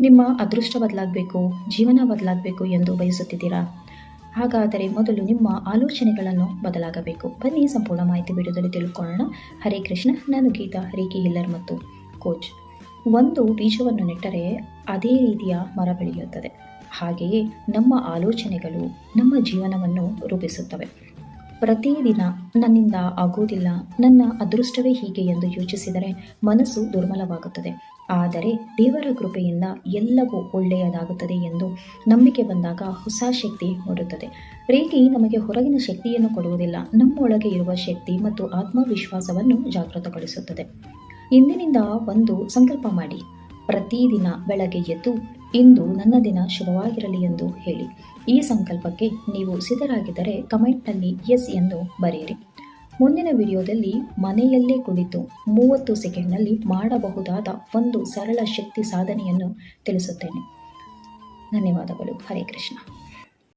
ನಿಮ್ಮ ಅದೃಷ್ಟ ಬದಲಾಗಬೇಕು, ಜೀವನ ಬದಲಾಗಬೇಕು ಎಂದು ಬಯಸುತ್ತಿದ್ದೀರಾ? ಹಾಗಾದರೆ ಮೊದಲು ನಿಮ್ಮ ಆಲೋಚನೆಗಳನ್ನು ಬದಲಾಗಬೇಕು. ಬನ್ನಿ ಸಂಪೂರ್ಣ ಮಾಹಿತಿ ವಿಡಿಯೋದಲ್ಲಿ ತಿಳ್ಕೊಳ್ಳೋಣ. ಹರೇ ಕೃಷ್ಣ. ನಾನು ಗೀತಾ, ರೇಖಿ ಹಿಲ್ಲರ್ ಮತ್ತು ಕೋಚ್. ಒಂದು ಬೀಜವನ್ನು ನೆಟ್ಟರೆ ಅದೇ ರೀತಿಯ ಮರ ಬೆಳೆಯುತ್ತದೆ. ಹಾಗೆಯೇ ನಮ್ಮ ಆಲೋಚನೆಗಳು ನಮ್ಮ ಜೀವನವನ್ನು ರೂಪಿಸುತ್ತವೆ. ಪ್ರತಿದಿನ ನನ್ನಿಂದ ಆಗೋದಿಲ್ಲ, ನನ್ನ ಅದೃಷ್ಟವೇ ಹೀಗೆ ಎಂದು ಯೋಚಿಸಿದರೆ ಮನಸ್ಸು ದುರ್ಬಲವಾಗುತ್ತದೆ. ಆದರೆ ದೇವರ ಕೃಪೆಯಿಂದ ಎಲ್ಲವೂ ಒಳ್ಳೆಯದಾಗುತ್ತದೆ ಎಂದು ನಂಬಿಕೆ ಬಂದಾಗ ಹೊಸ ಶಕ್ತಿ ಮೂಡುತ್ತದೆ. ರೇಖಿ ನಮಗೆ ಹೊರಗಿನ ಶಕ್ತಿಯನ್ನು ಕೊಡುವುದಿಲ್ಲ, ನಮ್ಮೊಳಗೆ ಇರುವ ಶಕ್ತಿ ಮತ್ತು ಆತ್ಮವಿಶ್ವಾಸವನ್ನು ಜಾಗೃತಗೊಳಿಸುತ್ತದೆ. ಇಂದಿನಿಂದ ಒಂದು ಸಂಕಲ್ಪ ಮಾಡಿ. ಪ್ರತಿದಿನ ಬೆಳಗ್ಗೆ ಎದ್ದು ಇಂದು ನನ್ನ ದಿನ ಶುಭವಾಗಿರಲಿ ಎಂದು ಹೇಳಿ. ಈ ಸಂಕಲ್ಪಕ್ಕೆ ನೀವು ಸಿದ್ಧರಾಗಿದ್ದರೆ ಕಮೆಂಟ್ನಲ್ಲಿ ಎಸ್ ಎಂದು ಬರೆಯಿರಿ. ಮುಂದಿನ ವಿಡಿಯೋದಲ್ಲಿ ಮನೆಯಲ್ಲೇ ಕುಳಿತು 30 ಸೆಕೆಂಡ್ನಲ್ಲಿ ಮಾಡಬಹುದಾದ ಒಂದು ಸರಳ ಶಕ್ತಿ ಸಾಧನೆಯನ್ನು ತಿಳಿಸುತ್ತೇನೆ. ಧನ್ಯವಾದಗಳು. ಹರೇ ಕೃಷ್ಣ.